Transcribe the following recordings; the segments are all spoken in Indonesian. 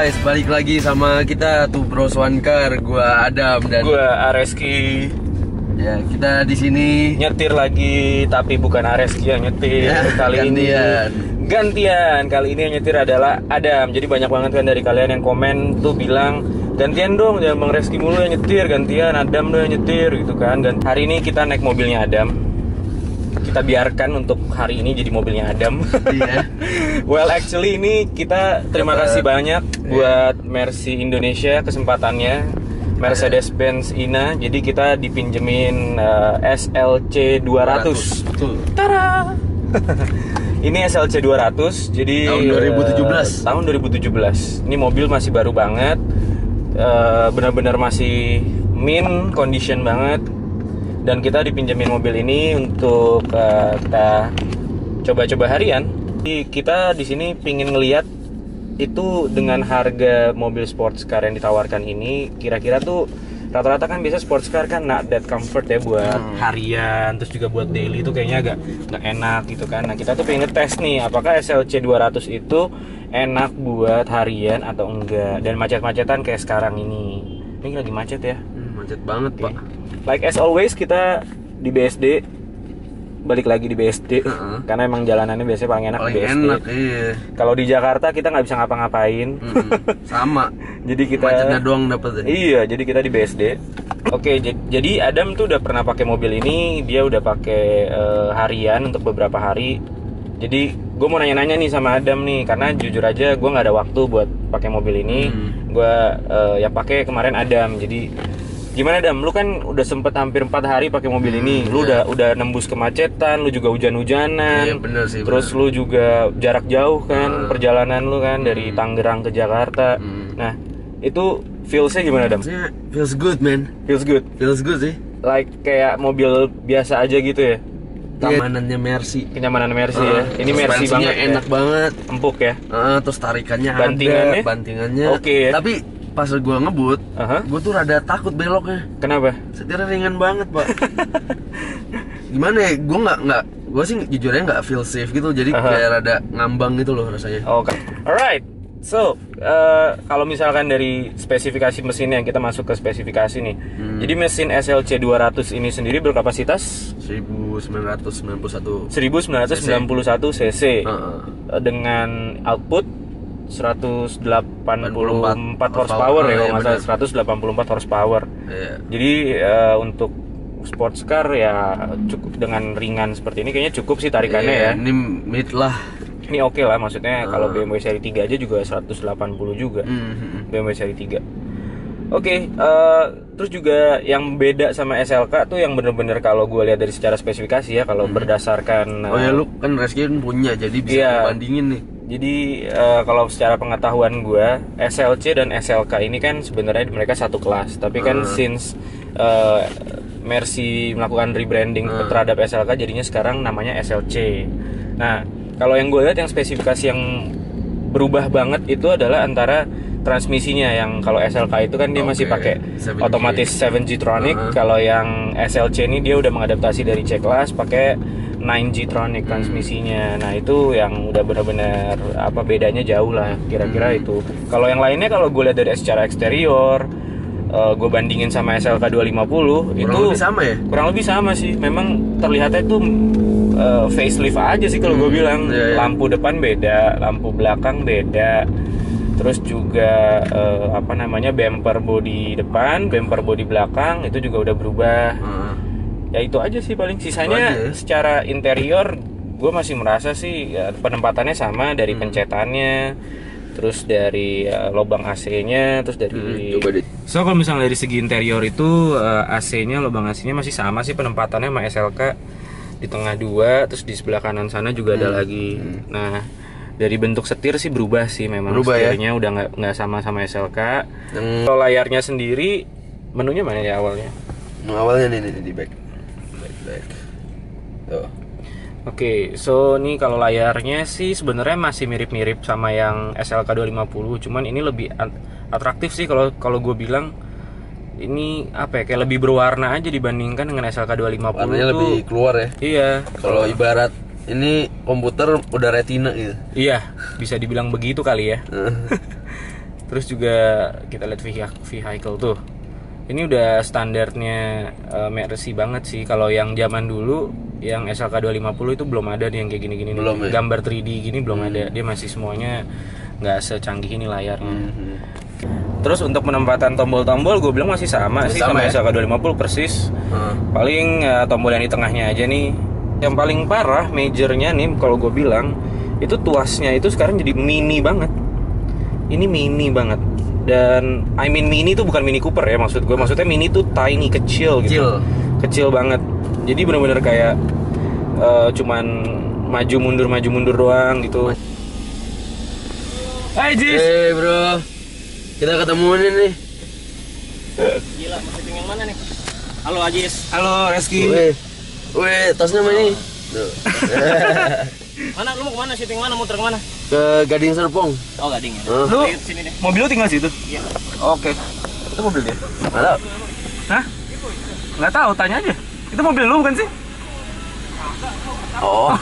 guys, balik lagi sama kita tuh Bros One Car. Gua Adam dan gua Areski. Ya, kita di sini Nyetir lagi, tapi bukan Areski yang nyetir kali gantian. ini. Gantian. Kali ini yang nyetir adalah Adam. Jadi banyak banget kan dari kalian yang komen tuh bilang, gantian dong, jangan Bang Reski mulu yang nyetir, gantian Adam dong yang nyetir gitu kan. Dan hari ini kita naik mobilnya Adam. Kita biarkan untuk hari ini jadi mobilnya Adam. Iya. Well, actually ini kita terima kasih banyak buat Mercy Indonesia kesempatannya, Mercedes-Benz INA. Jadi kita dipinjemin SLC 200. Betul. Tara. Ini SLC 200. Jadi tahun 2017. Tahun 2017. Ini mobil masih baru banget. Benar-benar masih mint condition banget. Dan kita dipinjemin mobil ini untuk kita coba-coba harian. Kita di sini pingin ngeliat itu dengan harga mobil sports car yang ditawarkan ini, kira-kira tuh rata-rata kan biasa sports car kan not that comfort ya buat harian, terus juga buat daily itu kayaknya agak nggak enak gitu kan. Nah kita tuh pengen ngetes nih, apakah SLC 200 itu enak buat harian atau enggak, dan macet-macetan kayak sekarang ini. Ini lagi macet ya. Macet banget, Pak. Like as always kita di BSD, balik lagi di BSD, karena emang jalanannya biasanya paling enak di BSD. Enak, iya. Kalau di Jakarta kita nggak bisa ngapa-ngapain. Sama. Jadi kita macetnya doang dapet. Iya, jadi kita di BSD. Oke, jadi Adam tuh udah pernah pakai mobil ini, dia udah pakai harian untuk beberapa hari. Jadi gue mau nanya-nanya nih sama Adam nih, karena jujur aja gue nggak ada waktu buat pakai mobil ini. Gue ya pakai kemarin Adam. Jadi gimana Dam? Lu kan udah sempet hampir 4 hari pakai mobil ini. Lu udah nembus kemacetan, lu juga hujan-hujanan. Iya, bener sih. Terus lu juga jarak jauh kan perjalanan lu kan dari Tangerang ke Jakarta. Nah, itu feelsnya gimana Dam? Feels good, man. Feels good. Feels good sih. Like kayak mobil biasa aja gitu ya. Kenyamanan Mercy. Kenyamanan Mercy ya. Ini Mercy banget. Enak banget. Empuk ya. Terus tarikannya Bantingannya? ada. Bantingannya. Oke ya. Tapi pas gue ngebut, gue tuh rada takut beloknya. Kenapa? Setirnya ringan banget, Pak. Gimana ya? Gue sih jujurnya nggak feel safe gitu. Jadi kayak rada ngambang gitu loh rasanya. Oke. Alright. So, kalau misalkan dari spesifikasi mesinnya, yang kita masuk ke spesifikasi nih. Jadi mesin SLC 200 ini sendiri berkapasitas 1991 cc dengan output 184 horsepower ya, kalau nggak salah 184 horsepower. Jadi untuk sports car ya cukup, dengan ringan seperti ini kayaknya cukup sih tarikannya ya. Ini mid lah. Ini oke lah, maksudnya kalau BMW seri 3 aja juga 180 juga. BMW seri 3. Oke, terus juga yang beda sama SLK tuh yang bener-bener kalau gue lihat dari secara spesifikasi ya, kalau berdasarkan oh ya, lu kan Reski punya, jadi bisa bandingin nih. Jadi kalau secara pengetahuan gue, SLC dan SLK ini kan sebenarnya mereka satu kelas, tapi kan since Mercy melakukan rebranding terhadap SLK, jadinya sekarang namanya SLC. Nah, kalau yang gue lihat yang spesifikasi yang berubah banget itu adalah antara transmisinya. Yang kalau SLK itu kan dia masih pakai otomatis 7G-tronic. Kalau yang SLC ini dia udah mengadaptasi dari C-Class pakai 9G-tronic transmisinya. Nah itu yang udah benar-benar bedanya jauh lah kira-kira itu. Kalau yang lainnya kalau gue lihat dari secara eksterior, gue bandingin sama SLK 250 itu lebih sama ya? Kurang lebih sama sih. Memang terlihatnya itu facelift aja sih kalau gue bilang. Lampu depan beda, lampu belakang beda. Terus juga bumper body depan, bumper body belakang itu juga udah berubah. Ya itu aja sih paling. Sisanya secara interior gue masih merasa sih penempatannya sama, dari pencetannya, terus dari lubang AC-nya, terus dari So kalau misalnya dari segi interior itu AC-nya, lubang AC-nya masih sama sih penempatannya sama SLK, di tengah dua, terus di sebelah kanan sana juga ada lagi. Nah, dari bentuk setir sih berubah sih, memang setirnya udah nggak sama SLK. Kalau layarnya sendiri, menunya mana ya awalnya? Awalnya nih di back. Tuh. Oke, so ini kalau layarnya sih sebenarnya masih mirip-mirip sama yang SLK 250, cuman ini lebih atraktif sih kalau gue bilang. Ini kayak lebih berwarna aja dibandingkan dengan SLK 250. Warnanya lebih keluar ya. Iya. Kalau ibarat ini komputer udah retina gitu. Iya, bisa dibilang begitu kali ya. Terus juga kita lihat vehicle tuh. Ini udah standarnya Mercy banget sih. Kalau yang zaman dulu yang SLK 250 itu belum ada nih yang kayak gini-gini nih. Ya? Gambar 3D gini belum ada. Dia masih semuanya nggak secanggih ini layarnya. Terus untuk penempatan tombol-tombol gue bilang masih sama sih sama ya? SLK 250 persis. Paling tombol yang di tengahnya aja nih. Yang paling parah majornya nih kalau gue bilang itu tuasnya itu sekarang jadi mini banget. Ini mini banget. Dan I mean mini itu bukan Mini Cooper ya maksud gue. Maksudnya mini itu tiny, kecil gitu. Kecil banget. Jadi benar-benar kayak cuman maju mundur doang gitu. Hai Jis. Hey bro, kita ketemu nih. Gila, mau syuting yang mana nih? Halo Ajis. Halo Reski. Weh, tasnya mana nih? Mana lu mau kemana? Syuting mana? Muter kemana? Ke Gading Serpong. Oh Gading ya. Lu Sini deh. mobil lu tinggal situ? Iya. Oke. Itu mobil dia? Nggak tahu. Hah? Nggak tahu, tanya aja. Itu mobil lu bukan sih? Oh.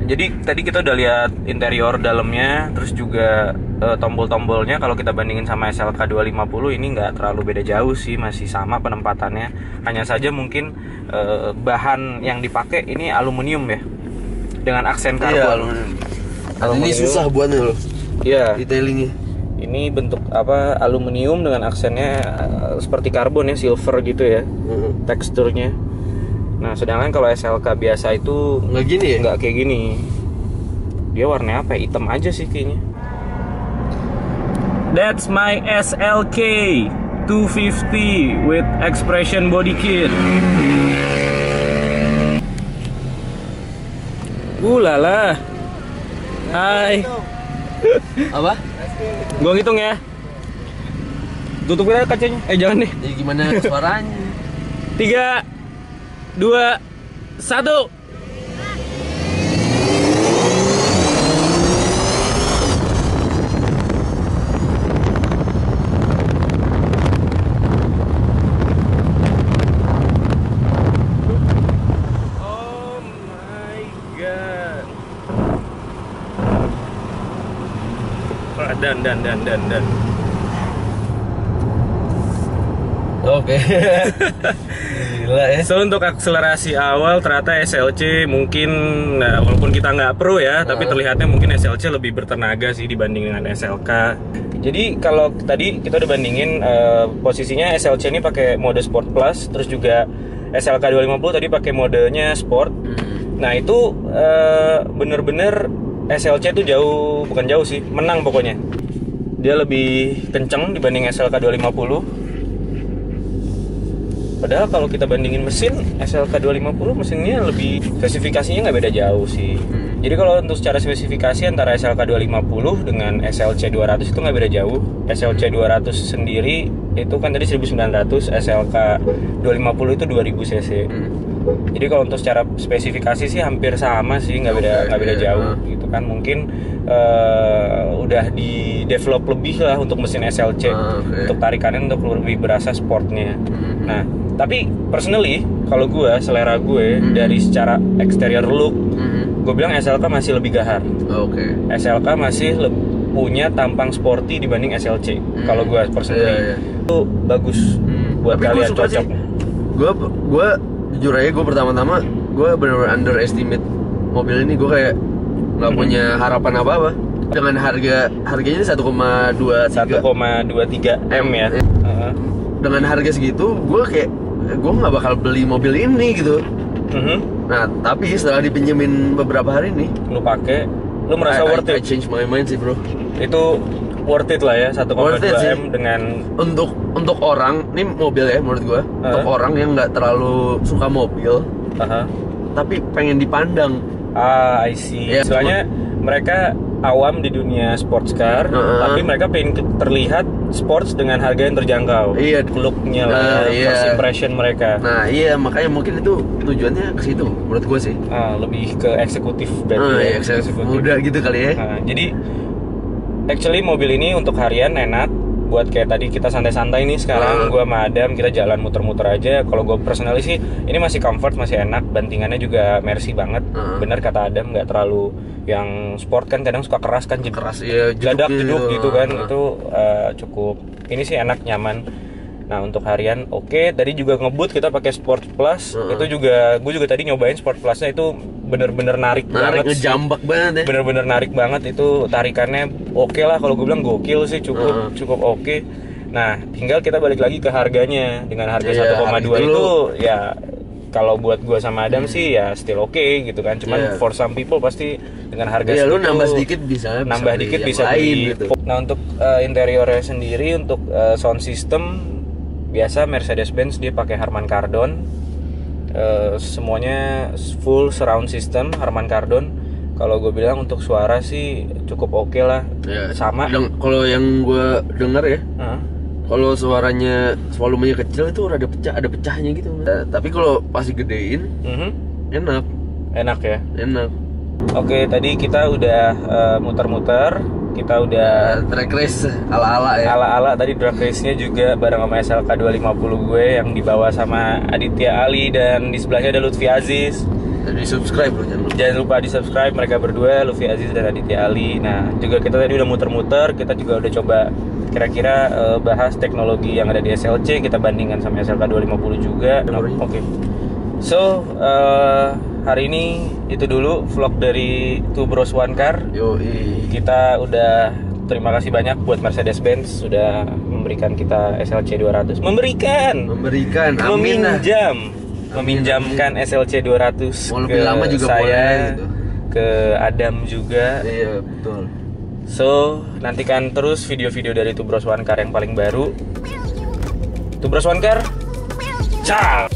Jadi tadi kita udah lihat interior dalamnya, terus juga tombol-tombolnya kalau kita bandingin sama SLK 250 ini nggak terlalu beda jauh sih, masih sama penempatannya. Hanya saja mungkin bahan yang dipakai ini aluminium ya, dengan aksen karbon. Iya, aluminium. Ini susah buatnya loh. Iya. Detailingnya. Ini bentuk aluminium dengan aksennya seperti karbon ya, silver gitu ya, teksturnya. Nah, sedangkan kalau SLK biasa itu nggak gini ya? Nggak kayak gini. Dia warnanya apa? Hitam aja sih kayaknya. That's my SLK 250 with expression body kit. Lala. Hai. Apa? Gua ngitung ya. Tutupin aja kacanya. Jangan deh. Jadi gimana suaranya? 3, 2, 1. Oh my god. Dan. Oke. Gila ya. So untuk akselerasi awal ternyata SLC mungkin, nah, walaupun kita nggak pro ya, tapi terlihatnya mungkin SLC lebih bertenaga sih dibanding dengan SLK. Jadi kalau tadi kita udah bandingin posisinya SLC ini pakai mode Sport Plus, terus juga SLK 250 tadi pakai modenya Sport. Nah itu bener-bener SLC itu bukan jauh sih, menang pokoknya. Dia lebih kenceng dibanding SLK 250. Padahal kalau kita bandingin mesin SLK 250 mesinnya lebih, spesifikasinya nggak beda jauh sih. Jadi kalau untuk secara spesifikasi antara SLK 250 dengan SLC 200 itu nggak beda jauh. SLC 200 sendiri itu kan tadi 1900, SLK 250 itu 2000 cc. Jadi kalau untuk secara spesifikasi sih hampir sama sih, nggak beda jauh gitu kan. Mungkin udah di develop lebih lah untuk mesin SLC, untuk tarikannya untuk lebih berasa sportnya. Nah tapi personally kalau selera gue dari secara exterior look, gue bilang SLK masih lebih gahar. SLK masih punya tampang sporty dibanding SLC. Kalau gue personally itu bagus buat tapi kalian, cocok. Gue jujur aja, gue pertama-tama gue benar-benar underestimate mobil ini. Gue kayak nggak punya harapan apa-apa dengan harganya 1,23 M ya. Dengan harga segitu gue nggak bakal beli mobil ini gitu. Nah tapi setelah dipinjemin beberapa hari nih, lu merasa worth it? I change my mind sih bro. Itu worth it lah ya, 1,2 M dengan untuk orang, ini mobil ya menurut gue, untuk orang yang nggak terlalu suka mobil, tapi pengen dipandang. I see. Ya, soalnya mereka awam di dunia sports car, tapi mereka pengen terlihat sports dengan harga yang terjangkau. Iya, looknya lah, first impression mereka. Nah iya, makanya mungkin itu tujuannya ke situ menurut gue sih. Lebih ke eksekutif berarti. Eksekutif muda gitu kali ya. Jadi actually mobil ini untuk harian enak, buat kayak tadi kita santai-santai nih sekarang gue sama Adam kita jalan muter-muter aja. Kalau gue personally sih ini masih comfort, masih enak, bantingannya juga Mercy banget. Bener kata Adam, nggak terlalu yang sport kan kadang suka keras kan, keras ya, jeduk gitu kan. Itu cukup ini sih enak, nyaman. Nah untuk harian oke. Tadi juga ngebut kita pakai Sport Plus. Itu juga gue juga tadi nyobain Sport Plusnya, itu bener-bener narik banget, ngejambak banget ya. Bener-bener narik banget, itu tarikannya oke lah, kalau gue bilang gokil sih, cukup oke. Nah tinggal kita balik lagi ke harganya. Dengan harga 1,2 itu ya kalau buat gue sama Adam sih ya still oke gitu kan. Cuman for some people pasti dengan harga lu nambah sedikit bisa beli gitu. Nah untuk interiornya sendiri, untuk sound system biasa Mercedes-Benz dia pakai Harman Kardon. Semuanya full surround system Harman Kardon. Kalau gue bilang untuk suara sih cukup oke lah. Sama. Kalau yang gue denger ya, kalau suaranya volumenya kecil itu ada pecahnya gitu. Tapi kalau pas digedein, enak ya. Enak. Oke, tadi kita udah muter-muter. Kita udah track race ala-ala ya. Ala-ala tadi drag race-nya juga bareng sama SLK 250 gue yang dibawa sama Aditya Ali, dan di sebelahnya ada Lutfi Aziz. Dan di-subscribe loh, jangan lupa di-subscribe mereka berdua, Lutfi Aziz dan Aditya Ali. Nah, juga kita tadi udah muter-muter, kita juga udah coba kira-kira bahas teknologi yang ada di SLC, kita bandingkan sama SLK 250 juga. Oke. So, hari ini itu dulu vlog dari Two Bros One Car. Kita udah terima kasih banyak buat Mercedes-Benz sudah memberikan kita SLC 200. Meminjamkan SLC 200 ke lama juga saya, boleh, gitu. Ke Adam juga. Iya, betul. So, nantikan terus video-video dari Two Bros One Car yang paling baru. Two Bros One Car. Ciao.